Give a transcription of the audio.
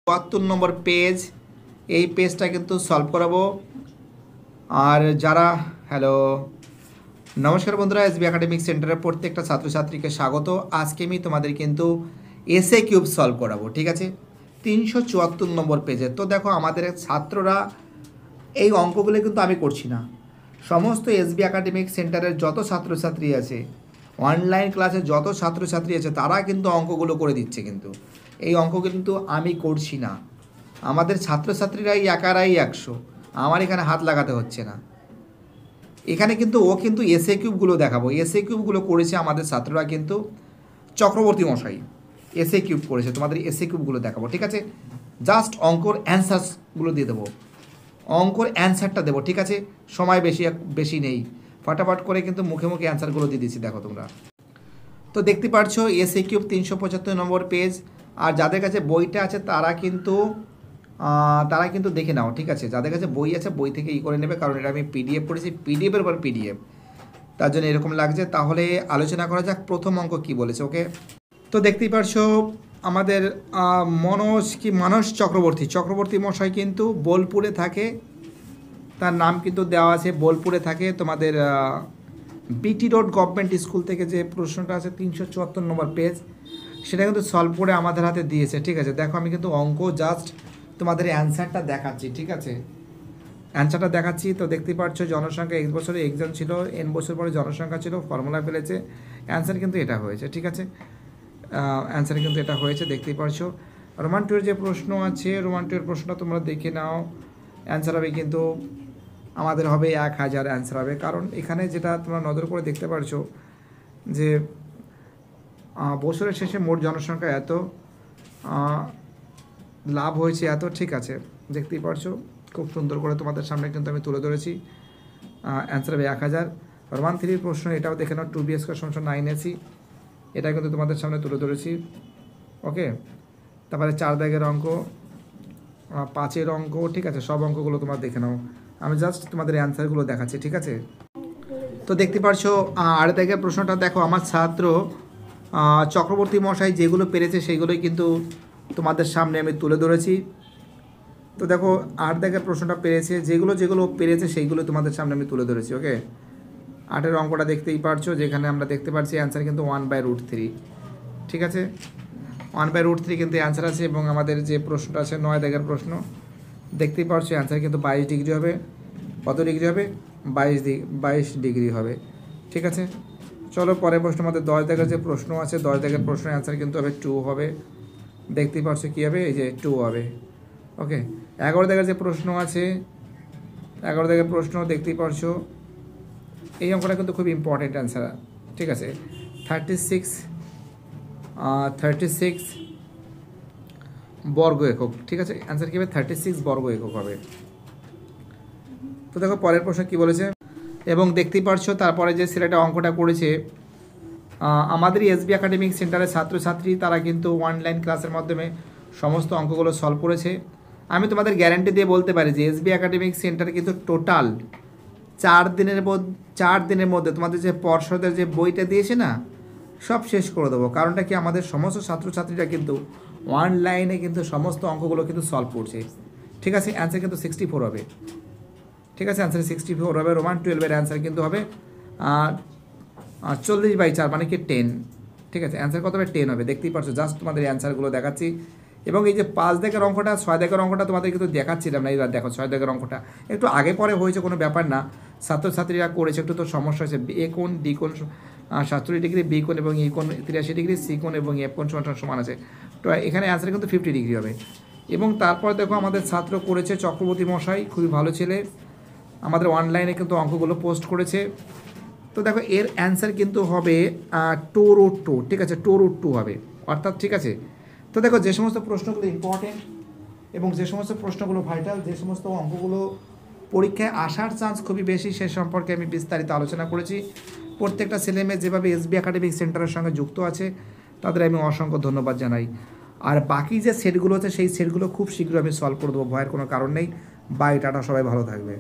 72 নম্বর page, এই পেজটা কিন্তু সলভ করাবো। আর যারা নমস্কার বন্ধুরা, এসবি একাডেমিক সেন্টারের প্রত্যেকটা ছাত্রছাত্রীকে স্বাগত। আজকে আমি তোমাদের কিন্তু এসএ কিউব সলভ করাবো, ঠিক আছে, 374 নম্বর পেজে। তো দেখো, আমাদের ছাত্ররা এই অঙ্কগুলো কিন্তু আমি করছি না, সমস্ত এসবি একাডেমিক সেন্টারের যত ছাত্রছাত্রী আছে, অনলাইন ক্লাসে যত ছাত্রছাত্রী আছে, তারা কিন্তু অঙ্কগুলো করে দিচ্ছে। কিন্তু এই অঙ্ক কিন্তু আমি করছি না, আমাদের ছাত্রছাত্রীরাই একারাই 100, আমার এখানে হাত লাগাতে হচ্ছে না। এখানে কিন্তু ও কিন্তু এসএ কিউবগুলো দেখাবো, এসএ কিউবগুলো করেছে আমাদের ছাত্ররা, কিন্তু চক্রবর্তী মশাই এসএ কিউব করেছে, তোমাদের এসএ কিউবগুলো দেখাবো, ঠিক আছে। জাস্ট অঙ্কর অ্যান্সারসগুলো দিয়ে দেবো, অঙ্কর অ্যান্সারটা দেবো, ঠিক আছে। সময় বেশি নেই, ফটাফট করে কিন্তু মুখে মুখে অ্যান্সারগুলো দিয়ে দিচ্ছি, দেখো তোমরা। তো দেখতে পাচ্ছো এসএ কিউব 375 নম্বর পেজ। আর যাদের কাছে বইটা আছে তারা কিন্তু দেখে নাও, ঠিক আছে। যাদের কাছে বই আছে বই থেকে করে নেবে, কারণ এটা আমি পিডিএফ করেছি, পিডিএফের পর পিডিএফ, তার জন্য এরকম লাগছে। তাহলে আলোচনা করা যাক, প্রথম অঙ্ক কি বলেছে, ওকে। তো দেখতেই পারছো আমাদের মানস চক্রবর্তী মশাই কিন্তু বোলপুরে থাকে, তার নাম কিন্তু দেওয়া আছে, বোলপুরে থাকে। তোমাদের বিটি রোড গভর্নমেন্ট স্কুল থেকে যে প্রশ্নটা আছে 374 নম্বর পেজ, সেটা কিন্তু সলভ করে আমাদের হাতে দিয়েছে, ঠিক আছে। দেখো, আমি কিন্তু অঙ্ক জাস্ট তোমাদের অ্যান্সারটা দেখাচ্ছি, ঠিক আছে, অ্যান্সারটা দেখাচ্ছি। তো দেখতেই পাচ্ছ জনসংখ্যা X বছরে এক্সাম ছিল, N বছর পরে জনসংখ্যা ছিল, ফর্মুলা ফেলেছে, অ্যান্সার কিন্তু এটা হয়েছে, ঠিক আছে। অ্যান্সার কিন্তু এটা হয়েছে, দেখতেই পাচ্ছ। রোমান 2 এর যে প্রশ্ন আছে, রোমান 2 এর প্রশ্নটা তোমরা দেখে নাও, অ্যান্সার হবে কিন্তু আমাদের হবে 1000 অ্যান্সার হবে। কারণ এখানে যেটা তোমরা নজর করে দেখতে পারছো যে বছরের শেষে মোট জনসংখ্যা এত, লাভ হয়েছে এত, ঠিক আছে, দেখতেই পারছো খুব সুন্দর করে তোমাদের সামনে কিন্তু আমি তুলে ধরেছি। অ্যান্সার হবে 1000। রোমান 3 প্রশ্ন, এটাও দেখে নাও, 2b² = 9ac, এটা কিন্তু তোমাদের সামনে তুলে ধরেছি, ওকে। তারপরে 4 দাগের অঙ্ক, 5-এর অঙ্ক, ঠিক আছে, সব অঙ্কগুলো তোমরা দেখে নাও, আমি জাস্ট তোমাদের অ্যান্সারগুলো দেখাচ্ছি, ঠিক আছে। তো দেখতে পারছো 8 দাগের প্রশ্নটা দেখো, আমার ছাত্র চক্রবর্তী মশাই যেগুলো পেরেছে সেইগুলোই কিন্তু তোমাদের সামনে আমি তুলে ধরেছি। তো দেখো 8 দাগের প্রশ্নটা পেরেছে, যেগুলো পেরেছে সেইগুলো তোমাদের সামনে আমি তুলে ধরেছি, ওকে। 8-এর অঙ্কটা দেখতেই পারছো, যেখানে আমরা দেখতে পাচ্ছি অ্যান্সার কিন্তু 1/√3, ঠিক আছে, 1/√3 কিন্তু অ্যান্সার আছে। এবং আমাদের যে প্রশ্নটা আছে 9 দাগের প্রশ্ন, দেখতেই পারছো অ্যান্সার কিন্তু 22 ডিগ্রি হবে। কত ডিগ্রি হবে? 22 ডিগ্রি হবে, ঠিক আছে। চলো পরের প্রশ্ন, আমাদের 10 দাগের যে প্রশ্ন আছে, 10 দাগের প্রশ্নের অ্যান্সার কিন্তু হবে 2 হবে, দেখতেই পারছো কী হবে, এই যে 2 হবে, ওকে। 11 দাগের যে প্রশ্ন আছে, 11 দাগের প্রশ্ন দেখতেই পারছো, এই অঙ্কটা কিন্তু খুব ইম্পর্টেন্ট অ্যান্সার, ঠিক আছে। 36 বর্গ একক, ঠিক আছে, অ্যান্সার কী হবে? 36 বর্গ একক হবে। তো দেখো পরের প্রশ্ন কী বলেছে, এবং দেখতেই পারছো তারপরে যে ছেলেটা অঙ্কটা করেছে, আমাদের এসবি একাডেমিক সেন্টারের ছাত্রছাত্রী, তারা কিন্তু অনলাইন ক্লাসের মাধ্যমে সমস্ত অঙ্কগুলো সলভ করেছে। আমি তোমাদের গ্যারান্টি দিয়ে বলতে পারি যে এসবি একাডেমিক সেন্টার কিন্তু টোটাল 4 দিনের মধ্যে তোমাদের যে পর্ষদের যে বইটা দিয়েছে না, সব শেষ করে দেবো। কারণটা কি, আমাদের সমস্ত ছাত্রছাত্রীরা কিন্তু অনলাইনে কিন্তু সমস্ত অঙ্কগুলো কিন্তু সলভ করছে, ঠিক আছে। অ্যান্সার কিন্তু 64 হবে, ঠিক আছে, অ্যান্সার 64 হবে। রোমান 12-এর অ্যান্সার কিন্তু হবে 40/4 মানে কি 10, ঠিক আছে। অ্যান্সার কত হবে? 10 হবে, দেখতেই পারছো। জাস্ট তোমাদের অ্যান্সারগুলো দেখাচ্ছি। এবং এই যে 5 দাগের অঙ্কটা, 6 দাগের অঙ্কটা তোমাদের কিন্তু দেখাচ্ছিলাম না, এইবার দেখো 6 দাগের অঙ্কটা একটু আগে পরে হয়েছে, কোনো ব্যাপার না, ছাত্রছাত্রীরা করেছে, একটু তো সমস্যা হয়েছে। এ কোণ ডি কোণ 47 ডিগ্রি, বি কোণ এবং ই কোণ 83 ডিগ্রি, সি কোণ এবং এফ কোণ সমান আছে, তো এখানে অ্যান্সার কিন্তু 50 ডিগ্রি হবে। এবং তারপর দেখো আমাদের ছাত্র করেছে চক্রবর্তী মশাই, খুবই ভালো ছেলে, আমাদের অনলাইনে কিন্তু অঙ্কগুলো পোস্ট করেছে। তো দেখো এর অ্যান্সার কিন্তু হবে 2√2, ঠিক আছে, 2√2 হবে অর্থাৎ, ঠিক আছে। তো দেখো যে সমস্ত প্রশ্নগুলো ইম্পর্টেন্ট এবং যে সমস্ত প্রশ্নগুলো ভাইটাল, যে সমস্ত অঙ্কগুলো পরীক্ষায় আসার চান্স খুবই বেশি, সে সম্পর্কে আমি বিস্তারিত আলোচনা করেছি। প্রত্যেকটা ছেলেমেয়ে যেভাবে এসবি একাডেমিক সেন্টারের সঙ্গে যুক্ত আছে, তাদের আমি অসংখ্য ধন্যবাদ জানাই। আর বাকি যে সেটগুলো আছে, সেই সেটগুলো খুব শীঘ্র আমি সলভ করে দেবো, ভয়ের কোনো কারণ নেই। বাই, টাটা, সবাই ভালো থাকবে।